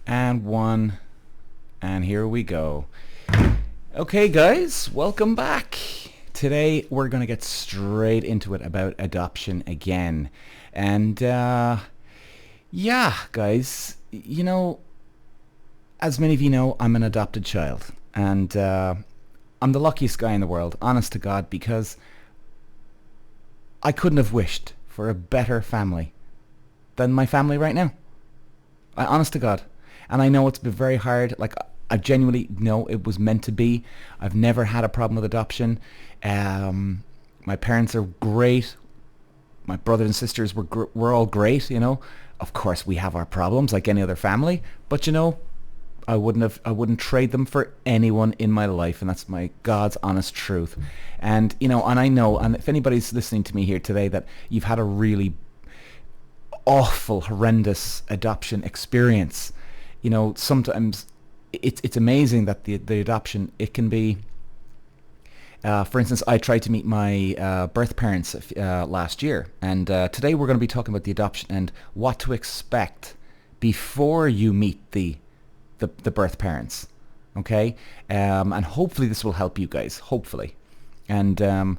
And one. And here we go. Okay, guys, welcome back. Today we're going to get straight into it about adoption again. And, yeah, guys, as many of you know, I'm an adopted child. And I'm the luckiest guy in the world, honest to God, because I couldn't have wished for a better family than my family right now. Honest to God. And I know it's been very hard. Like, I genuinely know it was meant to be. I've never had a problem with adoption. My parents are great. My brothers and sisters were all great, Of course, we have our problems like any other family. But, I wouldn't trade them for anyone in my life. And that's my God's honest truth. And, and I know, and if anybody's listening to me here today, that you've had a really awful, horrendous adoption experience. Sometimes it's amazing that the adoption, it can be, for instance, I tried to meet my birth parents last year, and today we're going to be talking about the adoption and what to expect before you meet the birth parents, okay? And hopefully this will help you guys, hopefully. And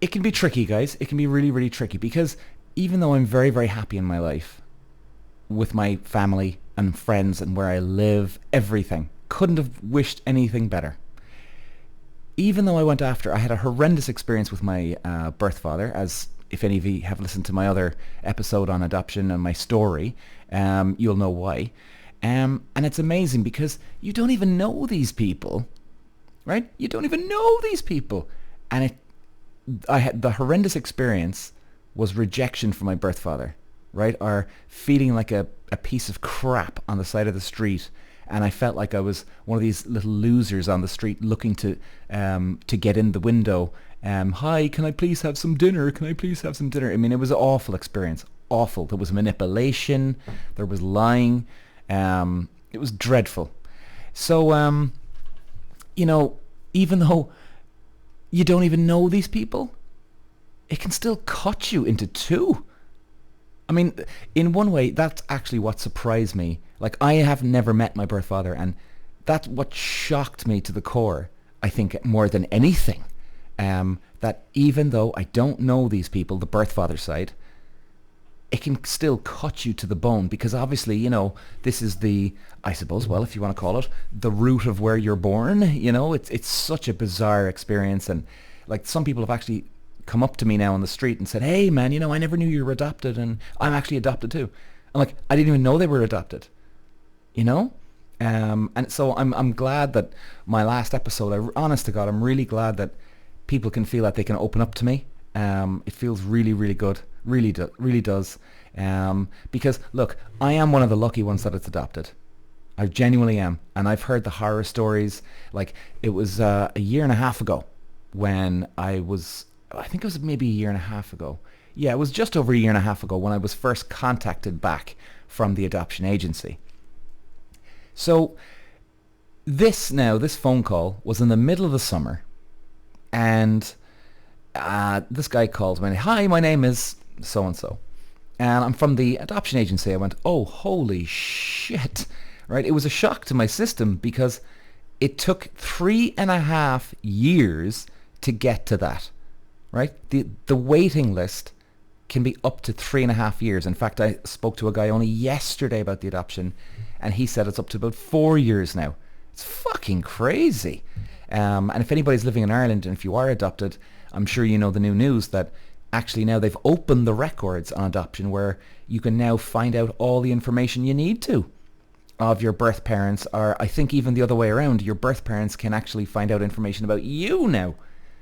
it can be tricky, guys. It can be really, really tricky, because even though I'm very, very happy in my life with my family and friends and where I live, everything, couldn't have wished anything better. Even though I had a horrendous experience with my birth father, as if any of you have listened to my other episode on adoption and my story, you'll know why. And it's amazing because you don't even know these people, right? You don't even know these people. And I had the horrendous experience was rejection from my birth father, right? Or feeling like a piece of crap on the side of the street. And I felt like I was one of these little losers on the street looking to get in the window. Hi, can I please have some dinner? Can I please have some dinner? I mean, it was an awful experience. Awful. There was manipulation. There was lying. It was dreadful. So, even though you don't even know these people, it can still cut you into two. I mean, in one way, that's actually what surprised me. Like, I have never met my birth father, and that's what shocked me to the core, I think, more than anything. That even though I don't know these people, the birth father side, it can still cut you to the bone, because obviously, this is I suppose, well, if you want to call it, the root of where you're born. It's such a bizarre experience. And like, some people have actually come up to me now on the street and said, hey man, I never knew you were adopted, and I'm actually adopted too. I'm like, I didn't even know they were adopted, and so I'm glad that my last episode, honest to God, I'm really glad that people can feel that they can open up to me. It feels really, really good, really does, because look, I am one of the lucky ones that it's adopted. I genuinely am. And I've heard the horror stories. Like, it was a year and a half ago when I think it was maybe a year and a half ago. Yeah, it was just over a year and a half ago when I was first contacted back from the adoption agency. So this phone call was in the middle of the summer, and this guy called me. Hi, my name is so-and-so, and I'm from the adoption agency. I went, oh, holy shit, right? It was a shock to my system, because it took 3.5 years to get to that. Right? The waiting list can be up to 3.5 years. In fact, I spoke to a guy only yesterday about the adoption, and he said it's up to about 4 years now. It's fucking crazy. And if anybody's living in Ireland, and if you are adopted, I'm sure you know the new news that actually now they've opened the records on adoption, where you can now find out all the information you need to of your birth parents, or I think even the other way around, your birth parents can actually find out information about you now.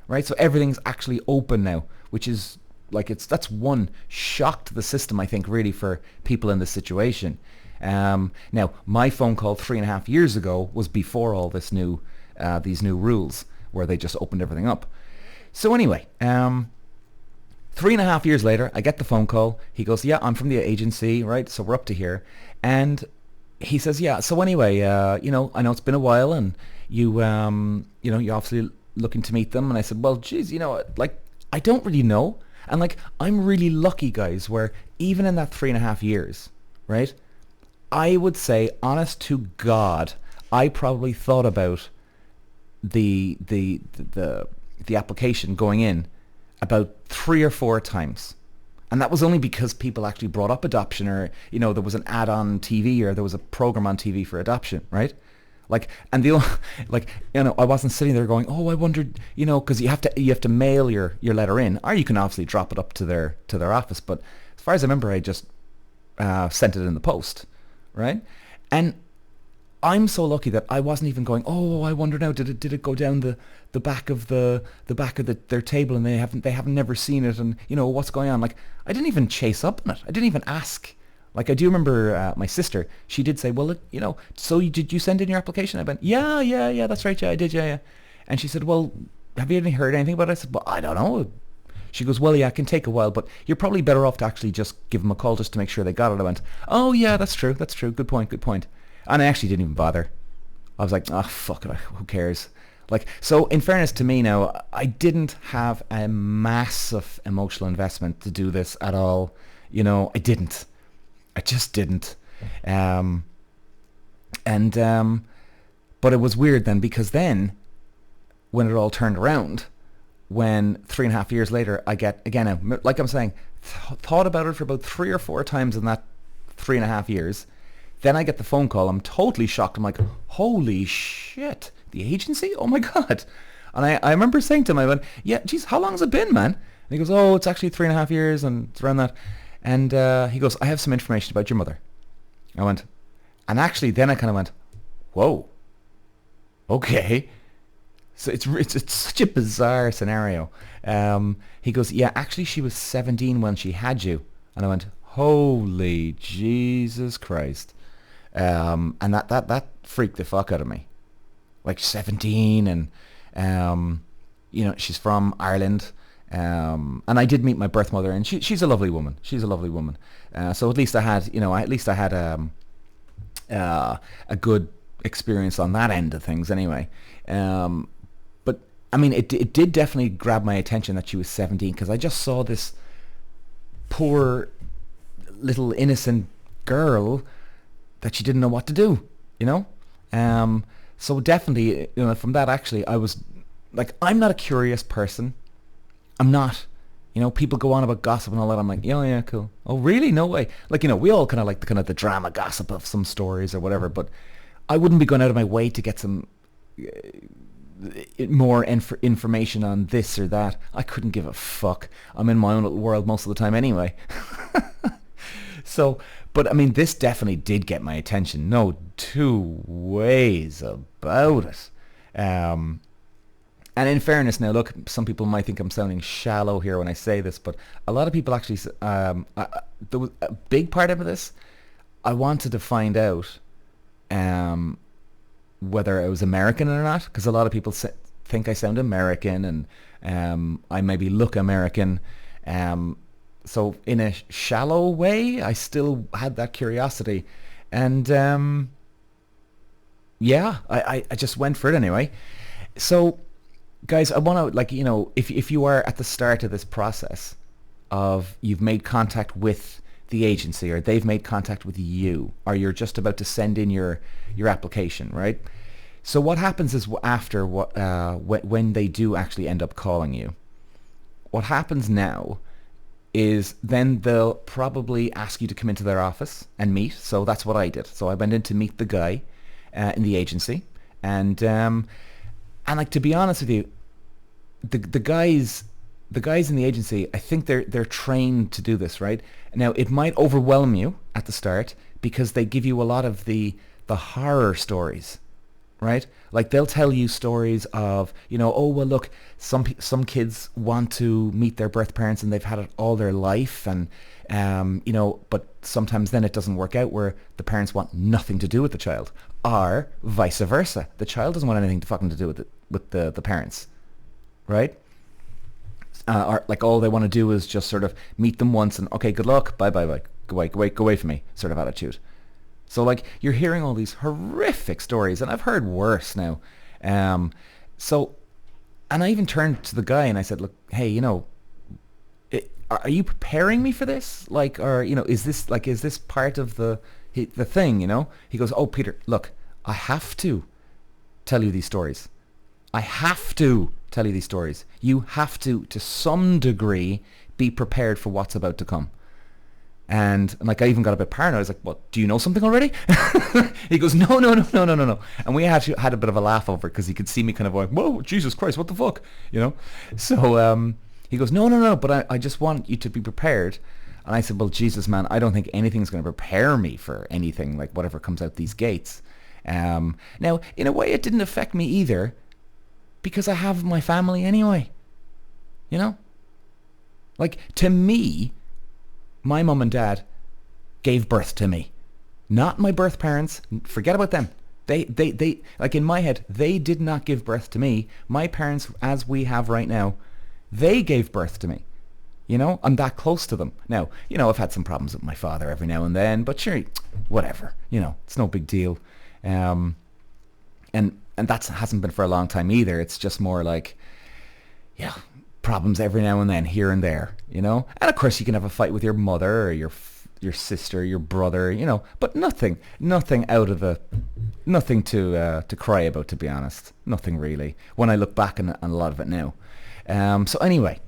Right, so everything's actually open now, which is like, that's one shock to the system, I think, really, for people in this situation. Now, my phone call 3.5 years ago was before all this these new rules, where they just opened everything up. So anyway, 3.5 years later, I get the phone call. He goes, yeah, I'm from the agency, right? So we're up to here, and he says, yeah. So anyway, I know it's been a while, and you obviously looking to meet them. And I said, well, geez, like, I don't really know. And like, I'm really lucky, guys, where even in that 3.5 years, right, I would say, honest to God, I probably thought about the the the the application going in about 3 or 4 times. And that was only because people actually brought up adoption, or there was an ad on TV, or there was a program on TV for adoption, right? Like, and I wasn't sitting there going, oh, I wondered, because you have to mail your letter in, or you can obviously drop it up to their office. But as far as I remember, I just sent it in the post, right? And I'm so lucky that I wasn't even going, oh, I wonder now, did it go down the back of their table, and they haven't never seen it, and what's going on? Like, I didn't even chase up on it. I didn't even ask. Like, I do remember my sister, she did say, well, so did you send in your application? I went, yeah, that's right, yeah, I did, yeah. And she said, well, have you heard anything about it? I said, well, I don't know. She goes, well, yeah, it can take a while, but you're probably better off to actually just give them a call just to make sure they got it. I went, oh, yeah, that's true. Good point. And I actually didn't even bother. I was like, oh, fuck it, who cares? Like, so in fairness to me now, I didn't have a massive emotional investment to do this at all. I didn't. I just didn't. But it was weird then, because then, when it all turned around, when 3.5 years later, I get, again, like I'm saying, thought about it for about 3 or 4 times in that 3.5 years. Then I get the phone call. I'm totally shocked. I'm like, holy shit, the agency? Oh my God. And I remember saying to him, I went, yeah, geez, how long has it been, man? And he goes, oh, it's actually 3.5 years, and it's around that. And he goes, I have some information about your mother. I went, and actually then I kind of went, whoa, okay. So it's such a bizarre scenario. He goes, yeah, actually she was 17 when she had you. And I went, holy Jesus Christ. And that freaked the fuck out of me. Like, 17, and she's from Ireland. And I did meet my birth mother, and she's a lovely woman. So at least I had a good experience on that end of things anyway. But I mean, it did definitely grab my attention that she was 17, because I just saw this poor little innocent girl that she didn't know what to do, so definitely, from that, actually, I was like, I'm not a curious person. I'm not. People go on about gossip and all that. I'm like, yeah, cool. Oh, really? No way. Like, we all kind of like the drama gossip of some stories or whatever, but I wouldn't be going out of my way to get some more information on this or that. I couldn't give a fuck. I'm in my own little world most of the time anyway. So, but I mean, this definitely did get my attention. No two ways about it. And in fairness now, look, some people might think I'm sounding shallow here when I say this, but a lot of people actually, there was a big part of this, I wanted to find out whether I was American or not, because a lot of people think I sound American, and I maybe look American. So in a shallow way, I still had that curiosity. And yeah, I just went for it anyway. So, guys, I want to, if you are at the start of this process of you've made contact with the agency, or they've made contact with you, or you're just about to send in your application, right? So what happens is, after when they do actually end up calling you, what happens now is then they'll probably ask you to come into their office and meet. So that's what I did. So I went in to meet the guy in the agency, and like, to be honest with you, the guys in the agency, I think they're trained to do this, right? Now, it might overwhelm you at the start, because they give you a lot of the horror stories, right? Like, they'll tell you stories of, oh, well, look, some kids want to meet their birth parents and they've had it all their life, and but sometimes then it doesn't work out, where the parents want nothing to do with the child, or vice versa. The child doesn't want anything to fucking to do with the parents, right? Or like, all they want to do is just sort of meet them once and, okay, good luck, bye, go away from me, sort of attitude. So, like, you're hearing all these horrific stories, and I've heard worse now. So, and I even turned to the guy and I said, look, hey, are you preparing me for this? Like, or, is this part of the, the thing, you know. He goes, oh, Peter, look, I have to tell you these stories. I have to tell you these stories. You have to some degree, be prepared for what's about to come. And like, I even got a bit paranoid. I was like, what, do you know something already? He goes, no. And we actually had a bit of a laugh over it because he could see me kind of going, whoa, Jesus Christ, what the fuck? You know? So he goes, no, but I just want you to be prepared. And I said, well, Jesus, man, I don't think anything's going to prepare me for anything, like whatever comes out these gates. Now, in a way, it didn't affect me either because I have my family anyway. You know? Like, to me, my mum and dad gave birth to me. Not my birth parents. Forget about them. They like, in my head, they did not give birth to me. My parents, as we have right now, they gave birth to me. You know, I'm that close to them. Now, you know, I've had some problems with my father every now and then, but sure, whatever. You know, it's no big deal. And that hasn't been for a long time either. It's just more like, yeah, problems every now and then, here and there, you know. And of course, you can have a fight with your mother or your sister, your brother, you know, but nothing out of nothing to cry about, to be honest. Nothing really. When I look back on a lot of it now. So anyway,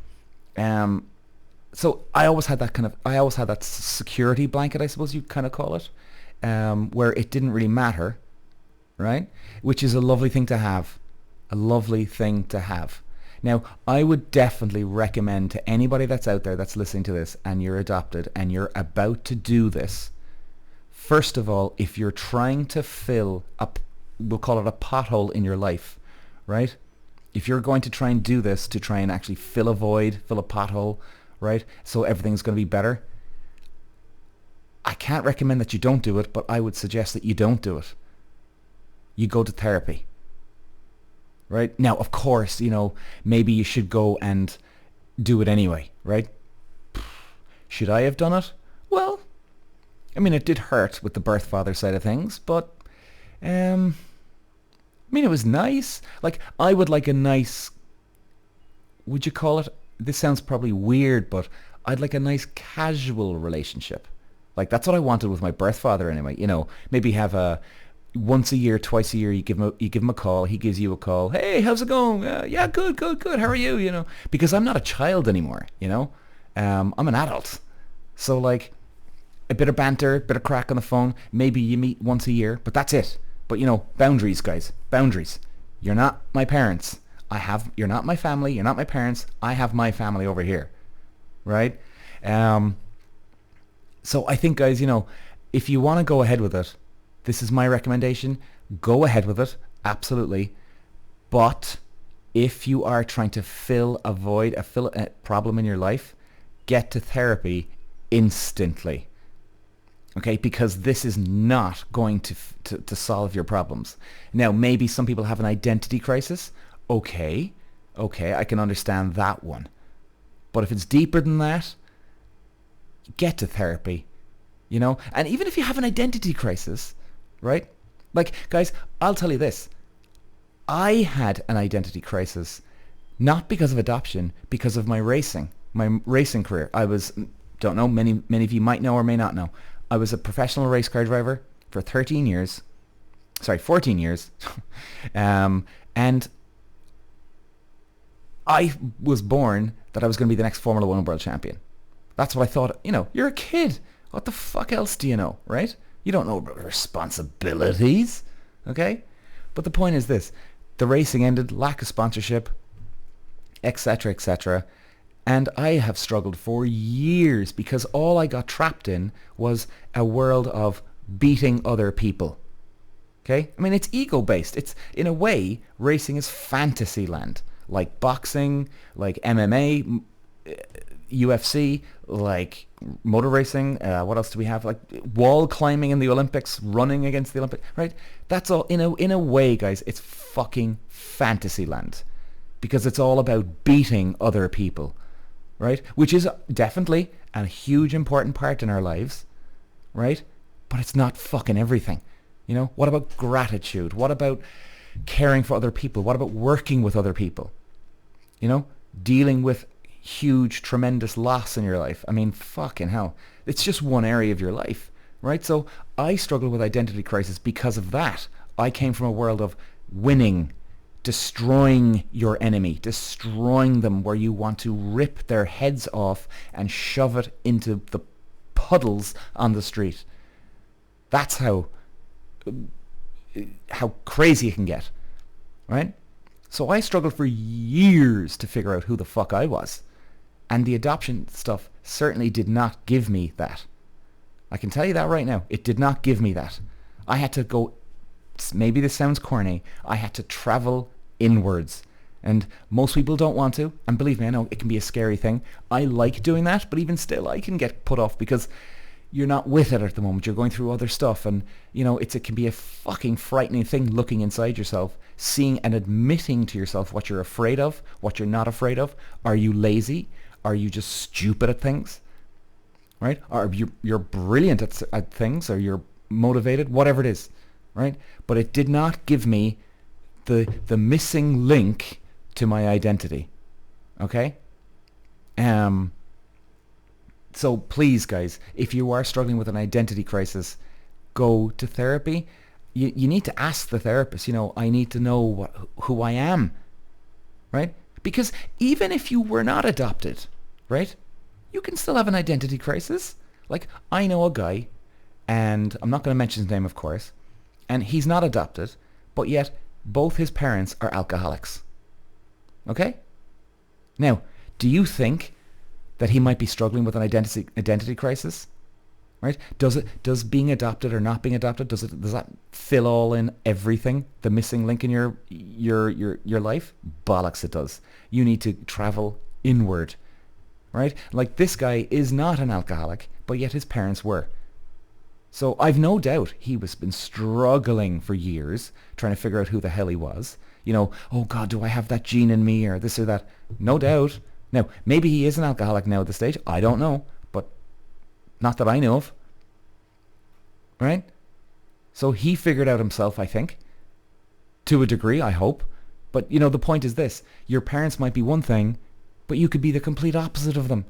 so I always had that security blanket, I suppose you'd kind of call it, where it didn't really matter, right? Which is a lovely thing to have. A lovely thing to have. Now, I would definitely recommend to anybody that's out there that's listening to this and you're adopted and you're about to do this, first of all, if you're trying to fill up, we'll call it a pothole in your life, right? If you're going to try and do this to try and actually fill a void, fill a pothole, right? So everything's going to be better. I can't recommend that you don't do it, but I would suggest that you don't do it. You go to therapy. Right? Now, of course, you know, maybe you should go and do it anyway, right? Should I have done it? Well, I mean, it did hurt with the birth father side of things, but, I mean, it was nice. Like, I would like a nice, would you call it, this sounds probably weird, but I'd like a nice casual relationship. Like, that's what I wanted with my birth father anyway. You know, maybe have a, once a year, twice a year, you give him a call. He gives you a call. Hey, how's it going? Yeah, good. How are you? You know, because I'm not a child anymore. You know, I'm an adult. So like, a bit of banter, a bit of crack on the phone. Maybe you meet once a year, but that's it. But you know, boundaries, guys. Boundaries. You're not my parents. You're not my family. You're not my parents. I have my family over here, right? So I think, guys, you know, if you want to go ahead with it. This is my recommendation. Go ahead with it. Absolutely. But if you are trying to fill a void, fill a problem in your life, get to therapy instantly. Okay? Because this is not going to solve your problems. Now, maybe some people have an identity crisis. Okay, I can understand that one. But if it's deeper than that, get to therapy. You know? And even if you have an identity crisis, right? Like, guys, I'll tell you this. I had an identity crisis, not because of adoption, because of my racing career. I was, don't know, many of you might know or may not know. I was a professional race car driver for 14 years. And I was born that I was going to be the next Formula One world champion. That's what I thought. You know, you're a kid. What the fuck else do you know, right? You don't know about responsibilities, okay? But the point is this. The racing ended, lack of sponsorship, etc., etc. And I have struggled for years because all I got trapped in was a world of beating other people, okay? I mean, it's ego-based. It's, in a way, racing is fantasy land. Like boxing, like MMA, UFC, like motor racing, what else do we have? Like wall climbing in the Olympics, running against the Olympics, right? That's all, in a way, guys, it's fucking fantasy land. Because it's all about beating other people, right? Which is definitely a huge important part in our lives, right? But it's not fucking everything. You know, what about gratitude? What about caring for other people? What about working with other people? You know, dealing with huge, tremendous loss in your life. I mean, fucking hell. It's just one area of your life. right? So I struggle with identity crisis because of that. I came from a world of winning, destroying your enemy, destroying them, where you want to rip their heads off and shove it into the puddles on the street. That's how crazy it can get, right? So I struggled for years to figure out who the fuck I was. And the adoption stuff certainly did not give me that. I can tell you that right now. It did not give me that. I had to go, maybe this sounds corny, I had to travel inwards. And most people don't want to. And believe me, I know it can be a scary thing. I like doing that, but even still I can get put off because you're not with it at the moment. You're going through other stuff, and it can be a fucking frightening thing looking inside yourself, seeing and admitting to yourself what you're afraid of, what you're not afraid of. Are you lazy? Are you just stupid at things? Right? Or you're brilliant at things, or you're motivated, whatever it is, right? But it did not give me the missing link to my identity. Okay? So please, guys, if you are struggling with an identity crisis, go to therapy. You need to ask the therapist, I need to know who I am, right? Because even if you were not adopted, right, you can still have an identity crisis. Like, I know a guy, and I'm not going to mention his name, of course, and he's not adopted, but yet both his parents are alcoholics. Okay? Now, do you think that he might be struggling with an identity crisis, right? Does being adopted or not being adopted, does that fill all in everything, the missing link in your life? Bollocks, it does. You need to travel inward, right? Like, this guy is not an alcoholic, but yet his parents were. So I've no doubt he was been struggling for years trying to figure out who the hell he was. Oh God, do I have that gene in me, or this or that? No doubt. Now, maybe he is an alcoholic now at this stage. I don't know, but not that I know of. Right? So he figured out himself, I think, to a degree, I hope. But, the point is this. Your parents might be one thing, but you could be the complete opposite of them.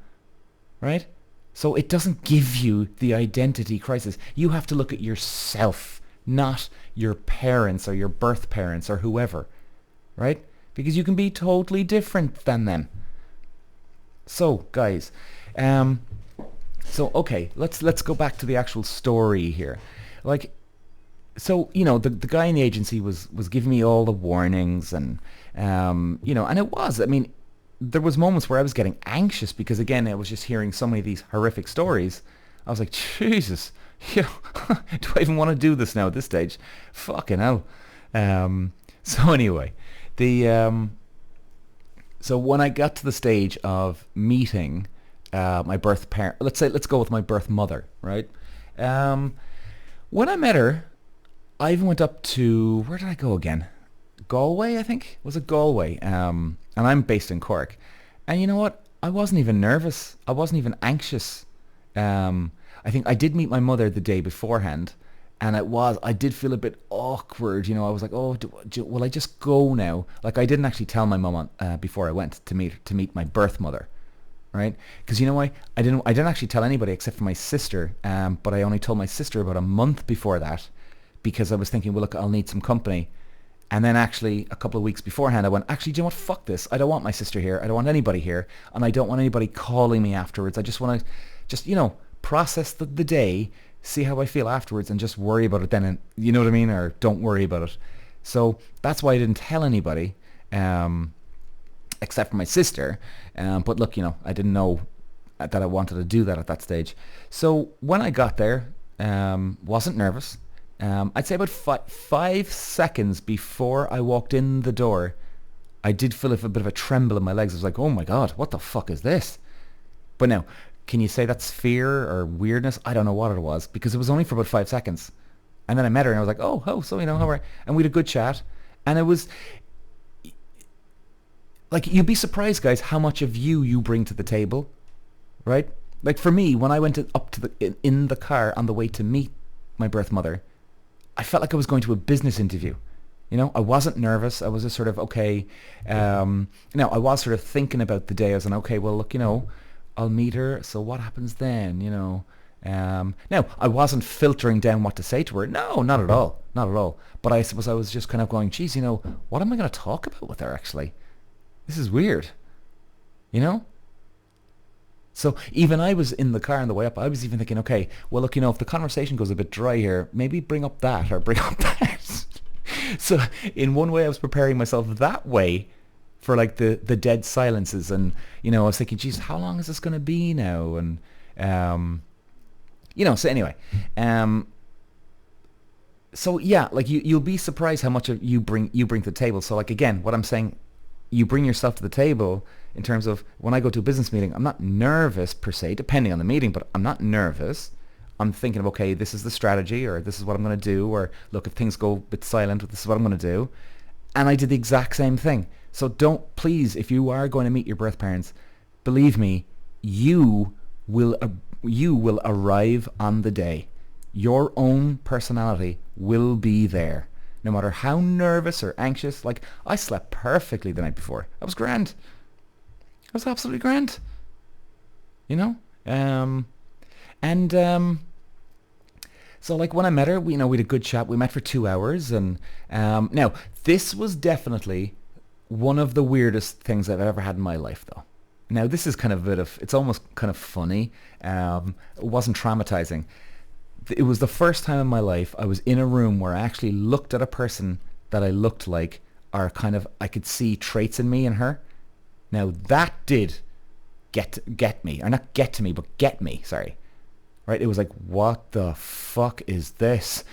Right? So it doesn't give you the identity crisis. You have to look at yourself, not your parents or your birth parents or whoever. Right? Because you can be totally different than them. So, guys, okay, let's go back to the actual story here. Like, so, the guy in the agency was giving me all the warnings, and, and it was, there was moments where I was getting anxious because, again, I was just hearing so many of these horrific stories. I was like, Jesus, do I even want to do this now at this stage? Fucking hell. So anyway, so when I got to the stage of meeting my birth parent, let's go with my birth mother, right? When I met her, I even went up to, where did I go again? Galway, I think? Was it Galway? And I'm based in Cork. And you know what? I wasn't even nervous. I wasn't even anxious. I think I did meet my mother the day beforehand, and I did feel a bit awkward. I was like, oh, will I just go now? Like, I didn't actually tell my mum before I went to meet my birth mother, right? Because why? I didn't actually tell anybody except for my sister. But I only told my sister about a month before that, because I was thinking, well, look, I'll need some company. And then actually a couple of weeks beforehand, I went, actually, do you know what? Fuck this. I don't want my sister here. I don't want anybody here, and I don't want anybody calling me afterwards. I just want to process the day, see how I feel afterwards, and just worry about it then, and you know what I mean, or don't worry about it. So that's why I didn't tell anybody, except for my sister. But look, I didn't know that I wanted to do that at that stage. So when I got there, wasn't nervous. I'd say about 5 seconds before I walked in the door, I did feel a bit of a tremble in my legs. I was like, oh my God, what the fuck is this? But now, can you say that's fear or weirdness? I don't know what it was, because it was only for about 5 seconds. And then I met her and I was like, oh, so, how are you? And we had a good chat. And it was, like, you'd be surprised, guys, how much of you bring to the table, right? Like, for me, when I went in the car on the way to meet my birth mother, I felt like I was going to a business interview. I wasn't nervous. I was just sort of, okay. I was sort of thinking about the day. I was like, okay, well, look, I'll meet her. So what happens then? Now, I wasn't filtering down what to say to her. No, not at all. Not at all. But I suppose I was just kind of going, geez, what am I going to talk about with her, actually? This is weird. You know? So even I was in the car on the way up, I was even thinking, okay, well, look, if the conversation goes a bit dry here, maybe bring up that or bring up that. So in one way, I was preparing myself that way for like the dead silences. And, I was thinking, geez, how long is this going to be now? And, so anyway, so yeah, like you'll be surprised how much you bring to the table. So like, again, what I'm saying, you bring yourself to the table in terms of when I go to a business meeting, I'm not nervous per se, depending on the meeting, but I'm not nervous. I'm thinking of, okay, this is the strategy, or this is what I'm going to do, or look, if things go a bit silent, this is what I'm going to do. And I did the exact same thing. So please, if you are going to meet your birth parents, believe me, you will arrive on the day. Your own personality will be there. No matter how nervous or anxious, like I slept perfectly the night before. I was grand. I was absolutely grand. So like when I met her, we had a good chat. We met for 2 hours, and now this was definitely one of the weirdest things I've ever had in my life, though. Now this is kind of it's almost kind of funny. It wasn't traumatizing. It was the first time in my life I was in a room where I actually looked at a person that I looked like, or kind of I could see traits in me and her. Now that did get me, or not get to me, but get me. Sorry. Right, it was like, what the fuck is this?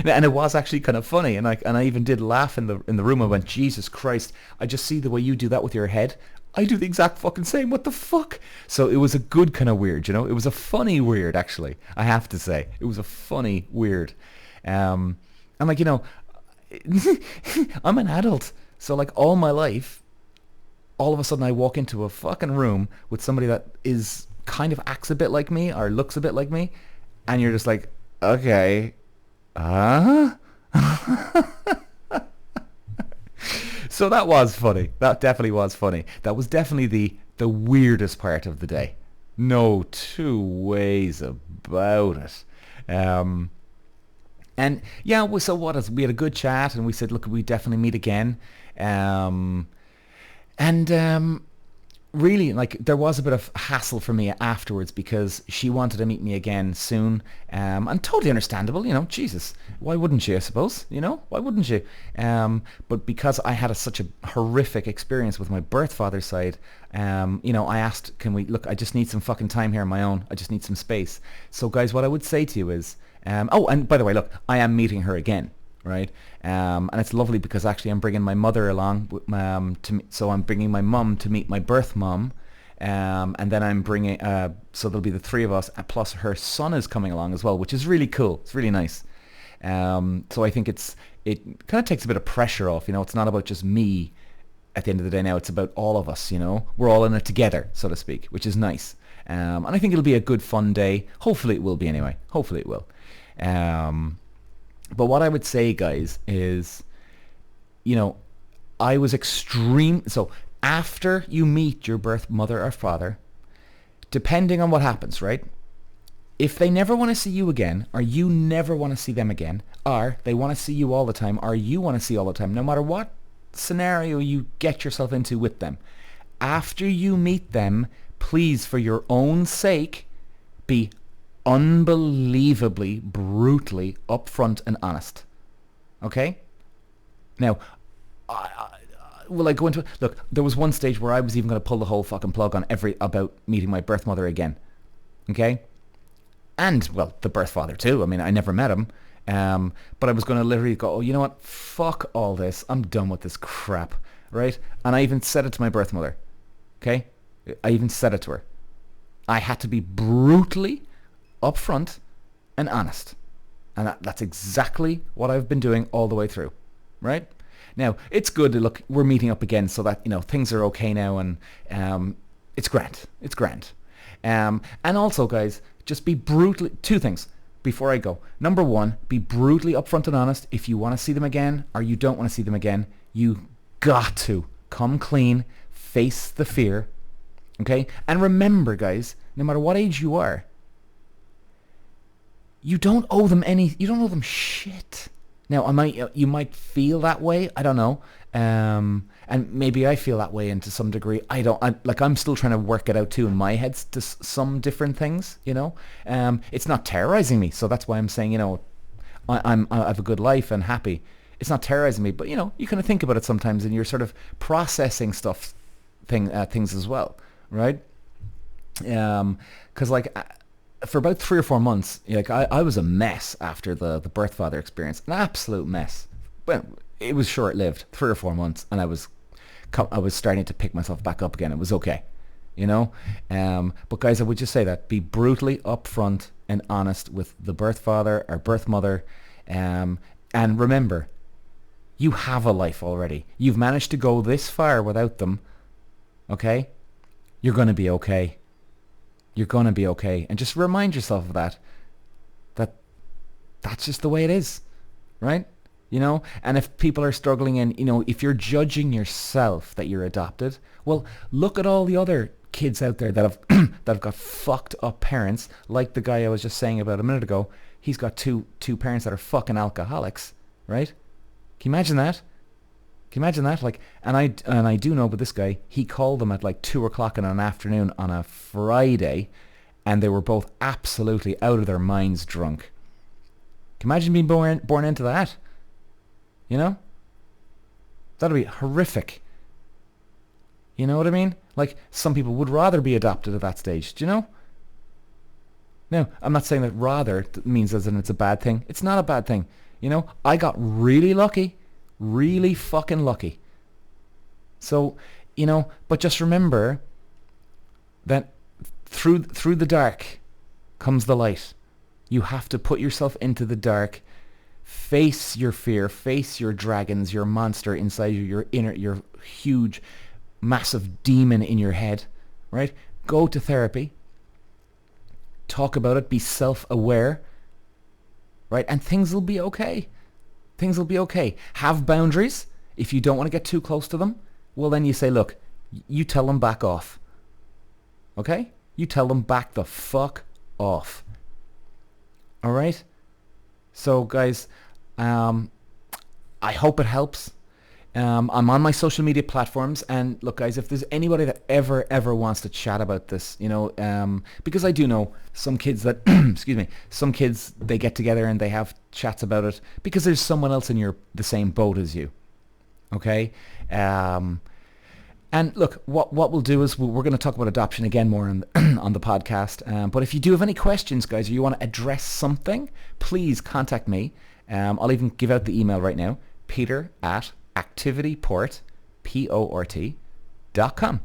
And it was actually kind of funny, and I even did laugh in the room. I went, Jesus Christ! I just see the way you do that with your head. I do the exact fucking same. What the fuck? So it was a good kind of weird, It was a funny weird, actually. I have to say, it was a funny weird. And like, I'm an adult, so like all my life, all of a sudden I walk into a fucking room with somebody that is kind of acts a bit like me or looks a bit like me, and you're just like, okay, So that was funny. That definitely was funny. That was definitely the weirdest part of the day. No two ways about it. And yeah, so we had a good chat, and we said, look, we definitely meet again. Really, like, there was a bit of hassle for me afterwards because she wanted to meet me again soon, and totally understandable, Jesus, why wouldn't you, I suppose, why wouldn't you? But because I had such a horrific experience with my birth father's side, I asked, I just need some fucking time here on my own, I just need some space. So guys, what I would say to you is, and by the way, look, I am meeting her again. Right, and it's lovely because actually I'm bringing my mother along, so I'm bringing my mum to meet my birth mum, and then I'm bringing, so there'll be the three of us, plus her son is coming along as well, which is really cool. It's really nice. So I think it kind of takes a bit of pressure off. It's not about just me. At the end of the day, now it's about all of us. We're all in it together, so to speak, which is nice. And I think it'll be a good, fun day. Hopefully it will be anyway. Hopefully it will. But what I would say, guys, is, I was so after you meet your birth mother or father, depending on what happens, right? If they never want to see you again, or you never want to see them again, or they want to see you all the time, or you want to see all the time, no matter what scenario you get yourself into with them, after you meet them, please, for your own sake, be unbelievably, brutally upfront and honest. Okay? Now, will I go into it? Look, there was one stage where I was even going to pull the whole fucking plug on about meeting my birth mother again. Okay? And, well, the birth father too. I mean, I never met him. But I was going to literally go, oh, you know what? Fuck all this. I'm done with this crap. Right? And I even said it to my birth mother. Okay? I even said it to her. I had to be brutally upfront and honest, and that's exactly what I've been doing all the way through. Right now, it's good to look. We're meeting up again, so that things are okay now, and it's grand. It's grand. And also, guys, just be brutally. Two things before I go. Number one, be brutally upfront and honest. If you want to see them again, or you don't want to see them again, you got to come clean, face the fear. Okay, and remember, guys, no matter what age you are, you don't owe them you don't owe them shit. Now, you might feel that way. I don't know. And maybe I feel that way, and to some degree, I'm still trying to work it out too in my head to some different things, It's not terrorizing me. So that's why I'm saying, I have a good life and happy. It's not terrorizing me, but you kind of think about it sometimes, and you're sort of processing things as well, right? Because for about 3 or 4 months, I was a mess after the birth father experience, an absolute mess. Well, it was short lived, 3 or 4 months, and I was starting to pick myself back up again. It was okay, But guys, I would just say that be brutally upfront and honest with the birth father or birth mother, and remember, you have a life already. You've managed to go this far without them. Okay, you're gonna be okay. You're gonna be okay, and just remind yourself of that. That's just the way it is, right? And if people are struggling, and if you're judging yourself that you're adopted, well, look at all the other kids out there that have that have got fucked up parents, like the guy I was just saying about a minute ago. He's got two parents that are fucking alcoholics, right? Can you imagine that? Can you imagine that? And I do know, but this guy, he called them at 2:00 in an afternoon on a Friday, and they were both absolutely out of their minds drunk. Can you imagine being born into that? That'd be horrific. You know what I mean? Some people would rather be adopted at that stage. Do you know? Now, I'm not saying that rather means as in it's a bad thing. It's not a bad thing. I got really lucky. Really fucking lucky. So, but just remember that through the dark comes the light. You have to put yourself into the dark. Face your fear. Face your dragons, your monster inside you, your huge, massive demon in your head, right? Go to therapy. Talk about it. Be self-aware, right? And things will be okay. Things will be okay. Have boundaries. If you don't want to get too close to them, well, then you say, look, you tell them back off. Okay? You tell them back the fuck off. All right? So, guys, I hope it helps. I'm on my social media platforms, and look, guys, if there's anybody that ever wants to chat about this, because I do know some kids that, excuse me, some kids, they get together and they have chats about it because there's someone else in the same boat as you. Okay? And look, what we'll do is we're going to talk about adoption again more on the podcast. But if you do have any questions, guys, or you want to address something, please contact me. I'll even give out the email right now, peter@activityport.com.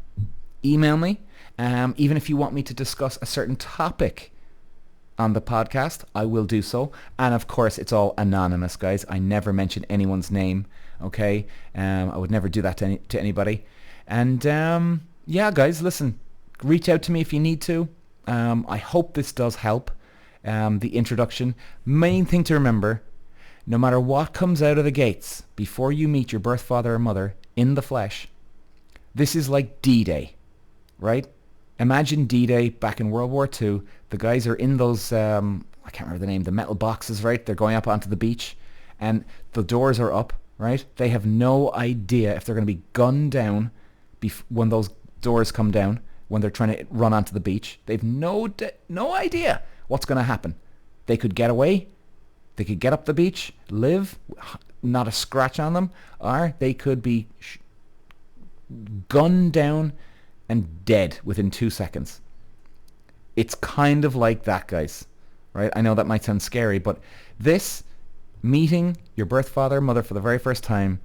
Email me. Even if you want me to discuss a certain topic on the podcast, I will do so. And of course, it's all anonymous, guys. I never mention anyone's name, okay? I would never do that to anybody. And yeah, guys, listen, reach out to me if you need to. I hope this does help, the introduction. Main thing to remember, no matter what comes out of the gates before you meet your birth father or mother in the flesh, this is like D-Day, right? Imagine D-Day back in World War II. The guys are in those, I can't remember the name, the metal boxes, right? They're going up onto the beach, and the doors are up, right? They have no idea if they're going to be gunned down when those doors come down, when they're trying to run onto the beach. They've no idea what's going to happen. They could get away. They could get up the beach, live, not a scratch on them, or they could be gunned down and dead within 2 seconds. It's kind of like that, guys, right? I know that might sound scary, but this, meeting your birth father, mother for the very first time,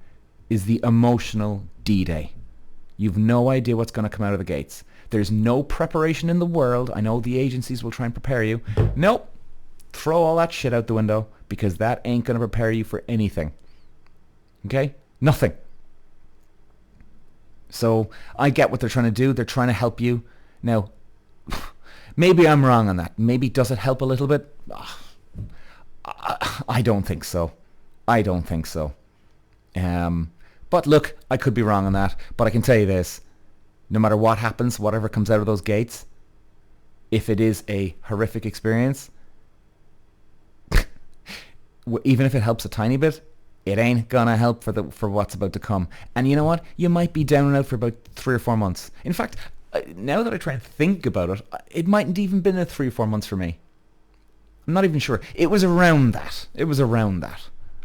is the emotional D-Day. You've no idea what's going to come out of the gates. There's no preparation in the world. I know the agencies will try and prepare you. Nope. Throw all that shit out the window, because that ain't going to prepare you for anything. Okay? Nothing. So I get what they're trying to do. They're trying to help you. Now, maybe I'm wrong on that. Maybe does it help a little bit? I don't think so. I don't think so. But look, I could be wrong on that. But I can tell you this. No matter what happens, whatever comes out of those gates, if it is a horrific experience, even if it helps a tiny bit, it ain't gonna help for what's about to come. And you know what? You might be down and out for about 3 or 4 months. In fact, now that I try and think about it, it mightn't even been a 3 or 4 months for me. I'm not even sure. It was around that.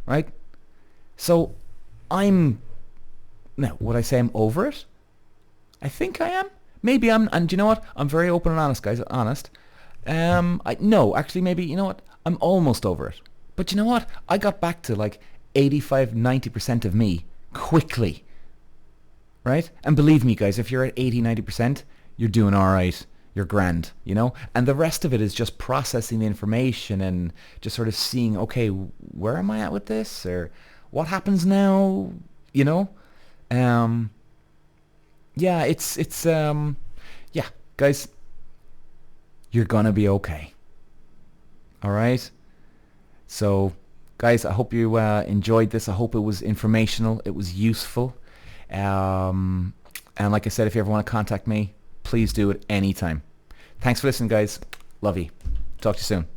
Right? So now, would I say I'm over it? I think I am. Maybe I'm, and you know what? I'm very open and honest, guys. Honest. No, actually, maybe, you know what? I'm almost over it. But you know what? I got back to like 85, 90% of me quickly. Right? And believe me, guys, if you're at 80, 90%, you're doing all right. You're grand, you know? And the rest of it is just processing the information and just sort of seeing, okay, where am I at with this? Or what happens now? You know? Yeah, yeah, guys, you're gonna be okay. All right? So, guys, I hope you enjoyed this. I hope it was informational. It was useful. And like I said, if you ever want to contact me, please do it anytime. Thanks for listening, guys. Love you. Talk to you soon.